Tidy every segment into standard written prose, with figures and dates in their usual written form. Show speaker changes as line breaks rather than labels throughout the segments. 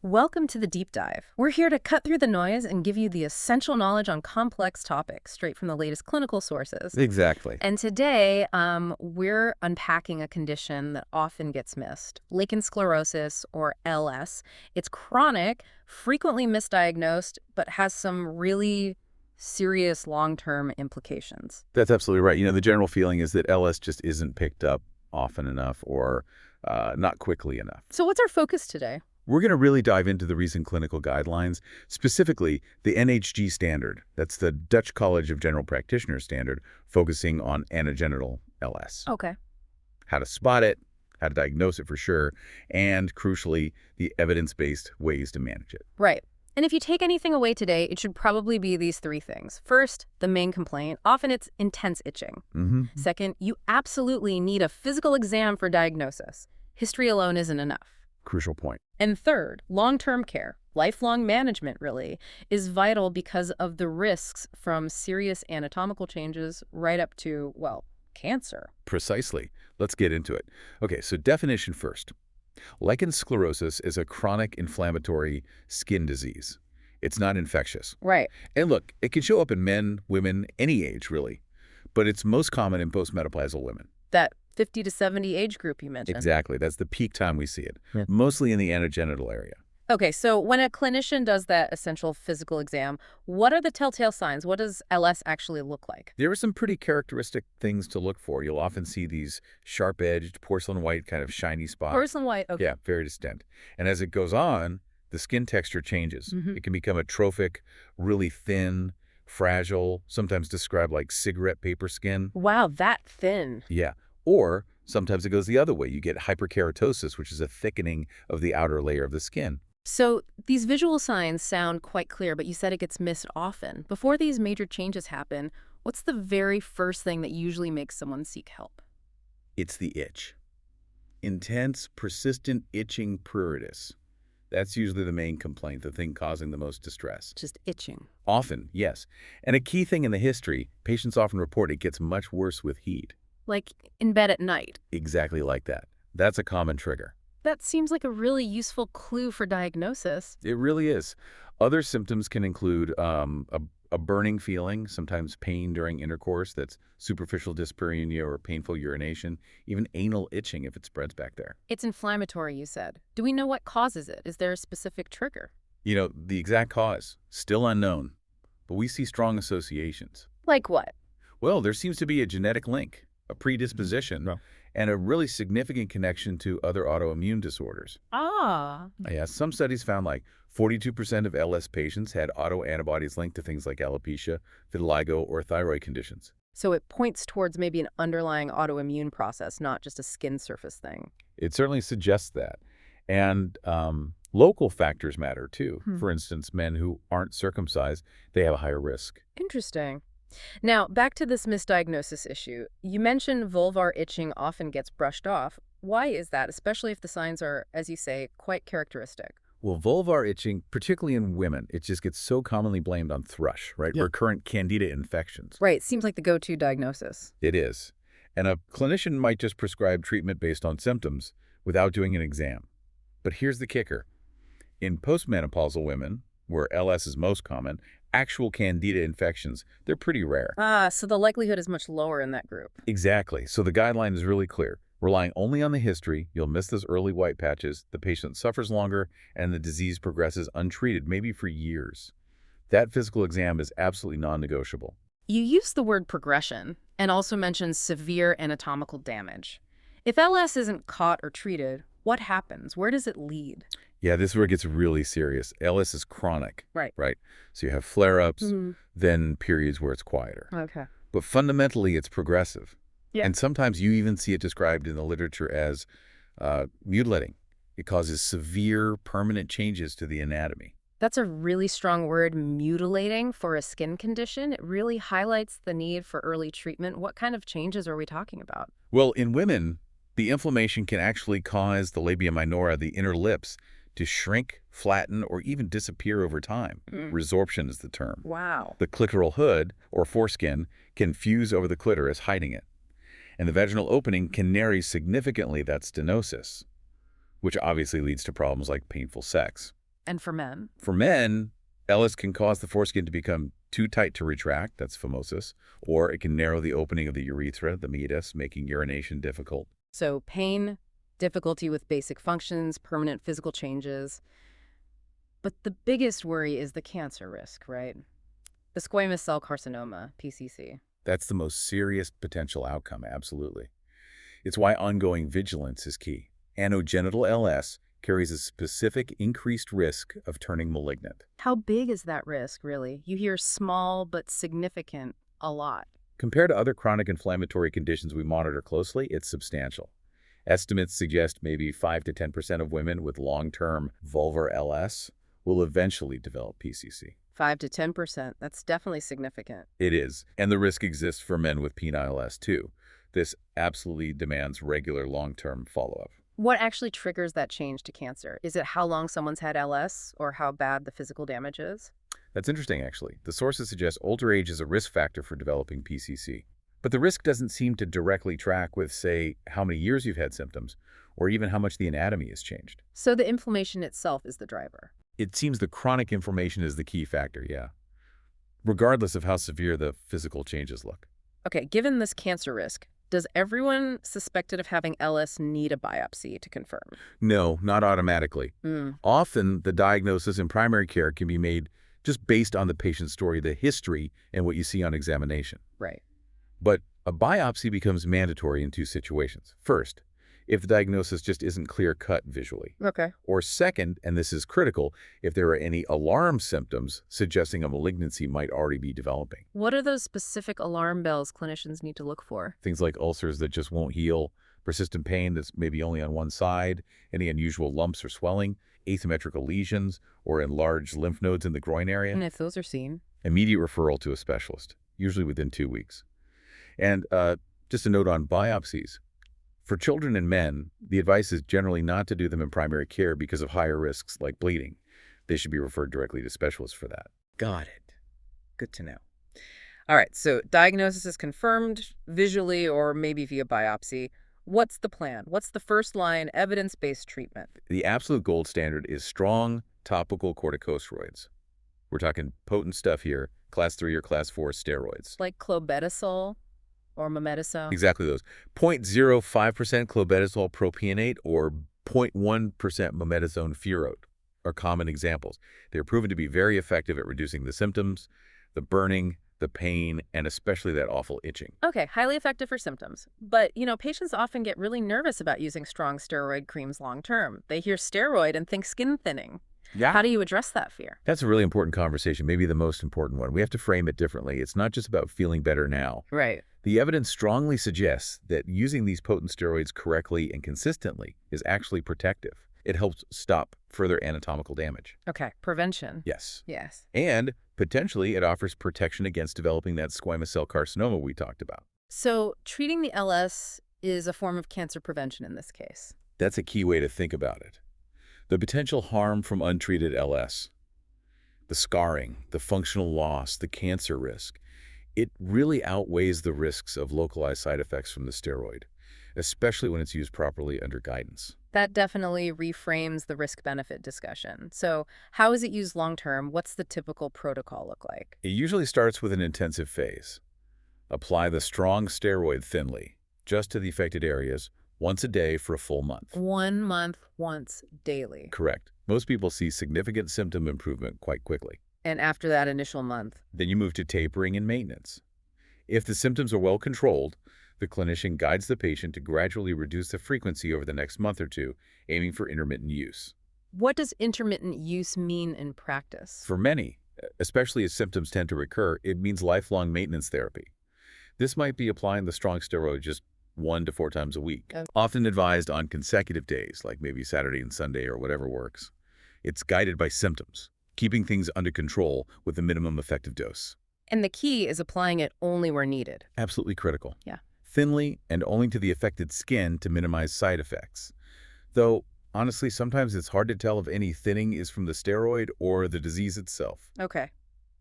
Welcome to the Deep Dive. We're here to cut through the noise and give you the essential knowledge on complex topics straight from the latest clinical sources.
Exactly.
And today, we're unpacking a condition that often gets missed, lichen sclerosus, or LS. It's chronic, frequently misdiagnosed, but has some really serious long-term implications.
That's absolutely right. The general feeling is that LS just isn't picked up often enough or not quickly enough.
So what's our focus today?
We're going to really dive into the recent clinical guidelines, specifically the NHG standard. That's the Dutch College of General Practitioners standard, focusing on anogenital LS.
Okay.
How to spot it, how to diagnose it for sure, and crucially, the evidence-based ways to manage it.
Right. And if you take anything away today, it should probably be these three things. First, the main complaint. Often it's intense itching. Second, you absolutely need a physical exam for diagnosis. History alone isn't enough.
Crucial point.
And third, long-term care, lifelong management really, is vital because of the risks from serious anatomical changes right up to, well, cancer.
Precisely. Let's get into it. Okay, so definition first. Lichen sclerosus is a chronic inflammatory skin disease. It's not infectious.
Right.
And look, it can show up in men, women, any age really, but it's most common in postmenopausal women.
That 50 to 70 age group you mentioned.
Exactly. That's the peak time we see it, mostly in the anogenital area.
Okay, so when a clinician does that essential physical exam, what are the telltale signs? What does LS actually look like?
There are some pretty characteristic things to look for. You'll often see these sharp-edged, porcelain white kind of shiny spots.
Porcelain white, okay.
Yeah, very distinct. And as it goes on, the skin texture changes. It can become atrophic, really thin, fragile, sometimes described like cigarette paper skin.
Wow, that thin.
Yeah. Or sometimes it goes the other way. You get hyperkeratosis, which is a thickening of the outer layer of the skin.
So these visual signs sound quite clear, but you said it gets missed often. Before these major changes happen, what's the very first thing that usually makes someone seek help?
It's the itch. Intense, persistent itching pruritus. That's usually the main complaint, the thing causing the most distress.
Just itching.
Often, yes. And a key thing in the history, patients often report it gets much worse with heat.
Like in bed at night.
Exactly like that. That's a common trigger.
That seems like a really useful clue for diagnosis.
It really is. Other symptoms can include a burning feeling, sometimes pain during intercourse that's superficial dyspareunia or painful urination, even anal itching if it spreads back there.
It's inflammatory, you said. Do we know what causes it? Is there a specific trigger?
The exact cause, still unknown, but we see strong associations.
Like what?
Well, there seems to be a genetic link, a predisposition, and a really significant connection to other autoimmune disorders.
Ah.
Yeah, some studies found like 42% of LS patients had autoantibodies linked to things like alopecia, vitiligo, or thyroid conditions.
So it points towards maybe an underlying autoimmune process, not just a skin surface thing.
It certainly suggests that. And local factors matter too. For instance, men who aren't circumcised, they have a higher risk.
Interesting. Now, back to this misdiagnosis issue. You mentioned vulvar itching often gets brushed off. Why is that, especially if the signs are, as you say, quite characteristic?
Well, vulvar itching, particularly in women, it just gets so commonly blamed on thrush, right?
Yeah.
Recurrent candida infections.
Right, seems like the go-to diagnosis.
It is. And a clinician might just prescribe treatment based on symptoms without doing an exam. But here's the kicker. In postmenopausal women, where LS is most common, actual candida infections, they're pretty rare.
Ah, so the likelihood is much lower in that group.
Exactly. So the guideline is really clear. Relying only on the history, you'll miss those early white patches, the patient suffers longer, and the disease progresses untreated, maybe for years. That physical exam is absolutely non-negotiable.
You use the word progression and also mention severe anatomical damage. If LS isn't caught or treated, what happens? Where does it lead?
Yeah, this is where it gets really serious. LS is chronic.
Right.
So you have flare-ups, then periods where it's quieter.
Okay.
But fundamentally, it's progressive.
Yeah.
And sometimes you even see it described in the literature as mutilating. It causes severe, permanent changes to the anatomy.
That's a really strong word, mutilating, for a skin condition. It really highlights the need for early treatment. What kind of changes are we talking about?
Well, in women, the inflammation can actually cause the labia minora, the inner lips, to shrink, flatten, or even disappear over time. Resorption is the term.
Wow.
The clitoral hood, or foreskin, can fuse over the clitoris, hiding it. And the vaginal opening can narrow significantly, that stenosis, which obviously leads to problems like painful sex.
And for men?
For men, LS can cause the foreskin to become too tight to retract, that's phimosis, or it can narrow the opening of the urethra, the meatus, making urination difficult.
So pain, difficulty with basic functions, permanent physical changes. But the biggest worry is the cancer risk, right? The squamous cell carcinoma, PCC.
That's the most serious potential outcome, absolutely. It's why ongoing vigilance is key. Anogenital LS carries a specific increased risk of turning malignant.
How big is that risk, really? You hear small but significant a lot.
Compared to other chronic inflammatory conditions we monitor closely, it's substantial. Estimates suggest maybe 5 to 10% of women with long-term vulvar LS will eventually develop PCC.
5 to 10%, that's definitely significant.
It is, and the risk exists for men with penile LS too. This absolutely demands regular long-term follow-up.
What actually triggers that change to cancer? Is it how long someone's had LS or how bad the physical damage is?
That's interesting, actually. The sources suggest older age is a risk factor for developing PCC. But the risk doesn't seem to directly track with, say, how many years you've had symptoms, or even how much the anatomy has changed.
So the inflammation itself is the driver.
It seems the chronic inflammation is the key factor, yeah, regardless of how severe the physical changes look.
Okay, given this cancer risk, does everyone suspected of having LS need a biopsy to confirm?
No, not automatically.
Mm,
Often, the diagnosis in primary care can be made just based on the patient's story, the history, and what you see on examination.
right.
But a biopsy becomes mandatory in two situations. First, if the diagnosis just isn't clear-cut visually.
Okay.
Or second, and this is critical, if there are any alarm symptoms suggesting a malignancy might already be developing.
What are those specific alarm bells clinicians need to look for?
Things like ulcers that just won't heal, persistent pain that's maybe only on one side, any unusual lumps or swelling, asymmetrical lesions, or enlarged lymph nodes in the groin area.
And if those are seen?
Immediate referral to a specialist, usually within 2 weeks. And just a note on biopsies. For children and men, the advice is generally not to do them in primary care because of higher risks like bleeding. They should be referred directly to specialists for that.
Got it. Good to know. All right, so diagnosis is confirmed visually or maybe via biopsy. What's the plan? What's the first-line evidence-based treatment?
The absolute gold standard is strong topical corticosteroids. We're talking potent stuff here, class 3 or class 4 steroids.
Like clobetasol or mometasone?
Exactly those. 0.05% clobetasol propionate or 0.1% mometasone furoate are common examples. They are proven to be very effective at reducing the symptoms, the burning, the pain, and especially that awful itching.
Okay, highly effective for symptoms. But, patients often get really nervous about using strong steroid creams long-term. They hear steroid and think skin thinning.
Yeah.
How do you address that fear?
That's a really important conversation, maybe the most important one. We have to frame it differently. It's not just about feeling better now.
Right.
The evidence strongly suggests that using these potent steroids correctly and consistently is actually protective. It helps stop further anatomical damage.
Okay, prevention.
Yes.
Yes.
And potentially it offers protection against developing that squamous cell carcinoma we talked about.
So treating the LS is a form of cancer prevention in this case.
That's a key way to think about it. The potential harm from untreated LS, the scarring, the functional loss, the cancer risk, it really outweighs the risks of localized side effects from the steroid, especially when it's used properly under guidance.
That definitely reframes the risk-benefit discussion. So how is it used long-term? What's the typical protocol look like?
It usually starts with an intensive phase. Apply the strong steroid thinly, just to the affected areas, once a day for a full month.
1 month, once daily.
Correct. Most people see significant symptom improvement quite quickly.
And after that initial month?
Then you move to tapering and maintenance. If the symptoms are well controlled, the clinician guides the patient to gradually reduce the frequency over the next month or two, aiming for intermittent use.
What does intermittent use mean in practice?
For many, especially as symptoms tend to recur, it means lifelong maintenance therapy. This might be applying the strong steroid just 1 to 4 times a week,
Okay.
often advised on consecutive days, like maybe Saturday and Sunday or whatever works. It's guided by symptoms, keeping things under control with the minimum effective dose.
And the key is applying it only where needed.
Absolutely critical.
Yeah.
Thinly and only to the affected skin to minimize side effects. Though, honestly, sometimes it's hard to tell if any thinning is from the steroid or the disease itself.
Okay.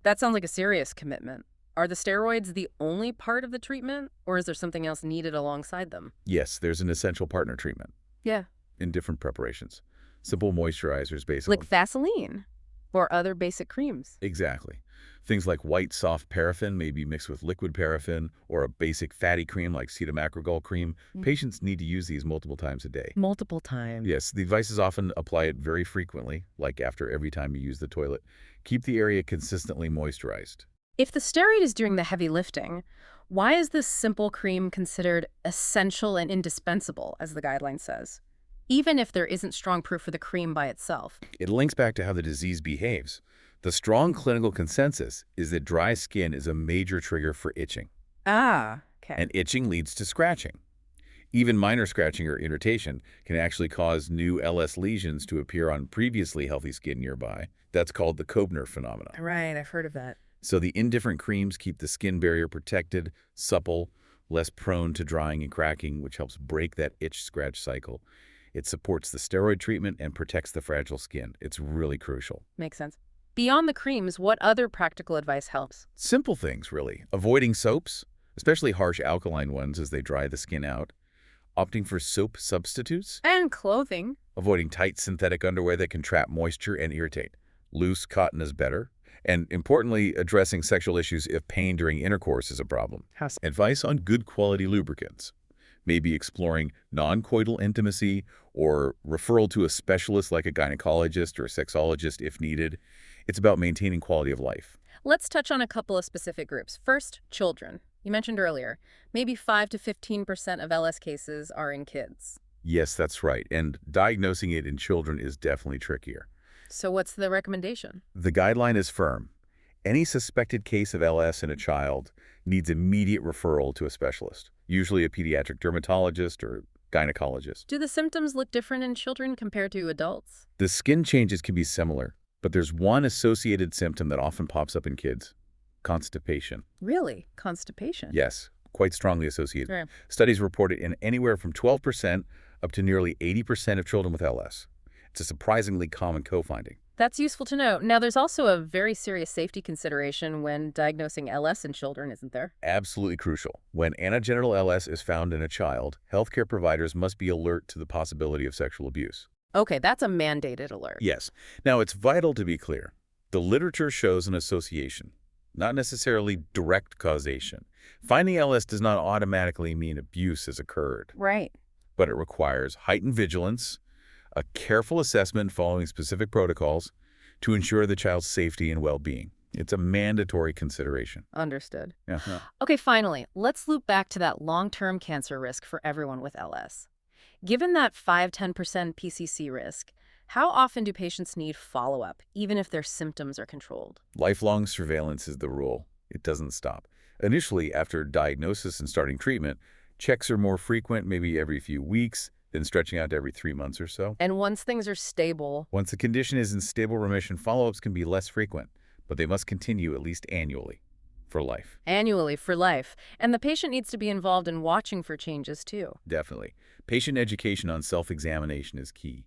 That sounds like a serious commitment. Are the steroids the only part of the treatment, or is there something else needed alongside them?
Yes, there's an essential partner treatment
Yeah.
in different preparations. Simple moisturizers,
Like
basically.
Vaseline or other basic creams.
Exactly. Things like white soft paraffin may be mixed with liquid paraffin or a basic fatty cream like cetamacrogol cream. Patients need to use these multiple times a day.
Multiple times.
Yes, the advice is often apply it very frequently, like after every time you use the toilet. Keep the area consistently moisturized.
If the steroid is doing the heavy lifting, why is this simple cream considered essential and indispensable, as the guideline says, even if there isn't strong proof for the cream by itself?
It links back to how the disease behaves. The strong clinical consensus is that dry skin is a major trigger for itching,
Ah, okay.
and itching leads to scratching. Even minor scratching or irritation can actually cause new LS lesions to appear on previously healthy skin nearby. That's called the Koebner phenomenon.
Right, I've heard of that.
So the indifferent creams keep the skin barrier protected, supple, less prone to drying and cracking, which helps break that itch-scratch cycle. It supports the steroid treatment and protects the fragile skin. It's really crucial.
Makes sense. Beyond the creams, what other practical advice helps?
Simple things, really. Avoiding soaps, especially harsh alkaline ones as they dry the skin out. Opting for soap substitutes.
And clothing.
Avoiding tight synthetic underwear that can trap moisture and irritate. Loose cotton is better. And importantly, addressing sexual issues if pain during intercourse is a problem. Advice on good quality lubricants. Maybe exploring non-coital intimacy or referral to a specialist like a gynecologist or a sexologist if needed. It's about maintaining quality of life.
Let's touch on a couple of specific groups. First, children. You mentioned earlier, maybe 5 to 15% of LS cases are in kids.
Yes, that's right. And diagnosing it in children is definitely trickier.
So what's the recommendation?
The guideline is firm. Any suspected case of LS in a child needs immediate referral to a specialist, usually a pediatric dermatologist or gynecologist.
Do the symptoms look different in children compared to adults?
The skin changes can be similar, but there's one associated symptom that often pops up in kids: constipation.
Really? Constipation?
Yes, quite strongly associated.
Right.
Studies report it in anywhere from 12% up to nearly 80% of children with LS. It's a surprisingly common co-finding.
That's useful to know. Now, there's also a very serious safety consideration when diagnosing LS in children, isn't there?
Absolutely crucial. When anogenital LS is found in a child, healthcare providers must be alert to the possibility of sexual abuse.
Okay, that's a mandated alert.
Yes. Now, it's vital to be clear. The literature shows an association, not necessarily direct causation. Finding LS does not automatically mean abuse has occurred,
Right.
but it requires heightened vigilance, a careful assessment following specific protocols to ensure the child's safety and well-being. It's a mandatory consideration.
Understood.
Yeah.
Okay, finally, let's loop back to that long-term cancer risk for everyone with LS. Given that 5–10% PCC risk, how often do patients need follow-up, even if their symptoms are controlled?
Lifelong surveillance is the rule. It doesn't stop. Initially, after diagnosis and starting treatment, checks are more frequent, maybe every few weeks, then stretching out to every 3 months or so.
And once things are stable...
Once the condition is in stable remission, follow-ups can be less frequent, but they must continue at least annually for life.
Annually for life. And the patient needs to be involved in watching for changes, too.
Definitely. Patient education on self-examination is key.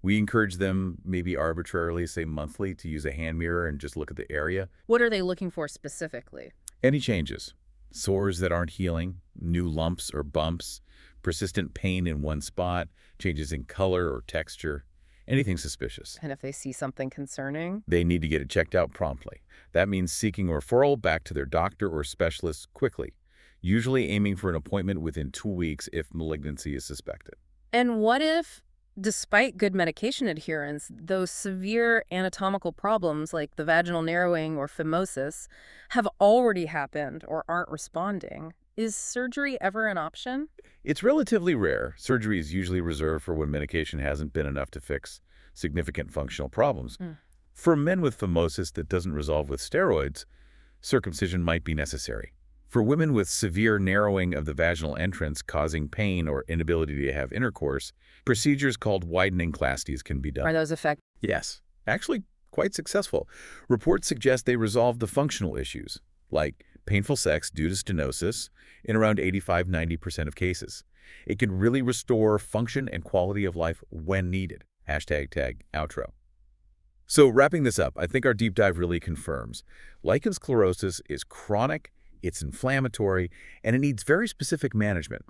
We encourage them, maybe arbitrarily, say monthly, to use a hand mirror and just look at the area.
What are they looking for specifically?
Any changes. Sores that aren't healing, new lumps or bumps, persistent pain in one spot, changes in color or texture, anything suspicious.
And if they see something concerning?
They need to get it checked out promptly. That means seeking a referral back to their doctor or specialist quickly, usually aiming for an appointment within 2 weeks if malignancy is suspected.
And what if, despite good medication adherence, those severe anatomical problems like the vaginal narrowing or phimosis have already happened or aren't responding? Is surgery ever an option?
It's relatively rare. Surgery is usually reserved for when medication hasn't been enough to fix significant functional problems. For men with phimosis that doesn't resolve with steroids, circumcision might be necessary. For women with severe narrowing of the vaginal entrance causing pain or inability to have intercourse, procedures called widening clasties can be done.
Are those effective?
Yes, actually quite successful. Reports suggest they resolve the functional issues, like painful sex due to stenosis, in around 85–90% of cases. It can really restore function and quality of life when needed. #outro. So wrapping this up, I think our deep dive really confirms lichen sclerosus is chronic, it's inflammatory, and it needs very specific management.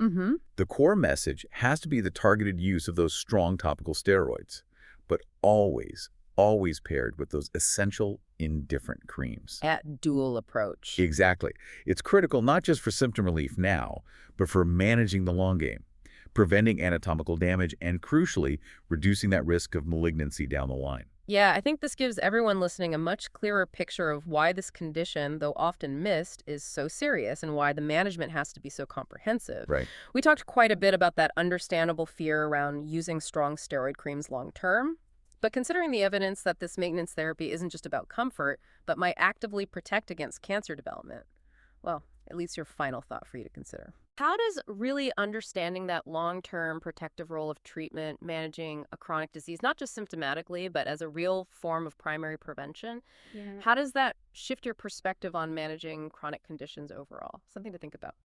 The core message has to be the targeted use of those strong topical steroids. but always paired with those essential indifferent creams.
At dual approach.
Exactly. It's critical not just for symptom relief now, but for managing the long game, preventing anatomical damage, and crucially, reducing that risk of malignancy down the line.
Yeah, I think this gives everyone listening a much clearer picture of why this condition, though often missed, is so serious and why the management has to be so comprehensive.
Right.
We talked quite a bit about that understandable fear around using strong steroid creams long term. But considering the evidence that this maintenance therapy isn't just about comfort, but might actively protect against cancer development, well, at least your final thought for you to consider. How does really understanding that long-term protective role of treatment, managing a chronic disease, not just symptomatically, but as a real form of primary prevention,
Yeah.
how does that shift your perspective on managing chronic conditions overall? Something to think about.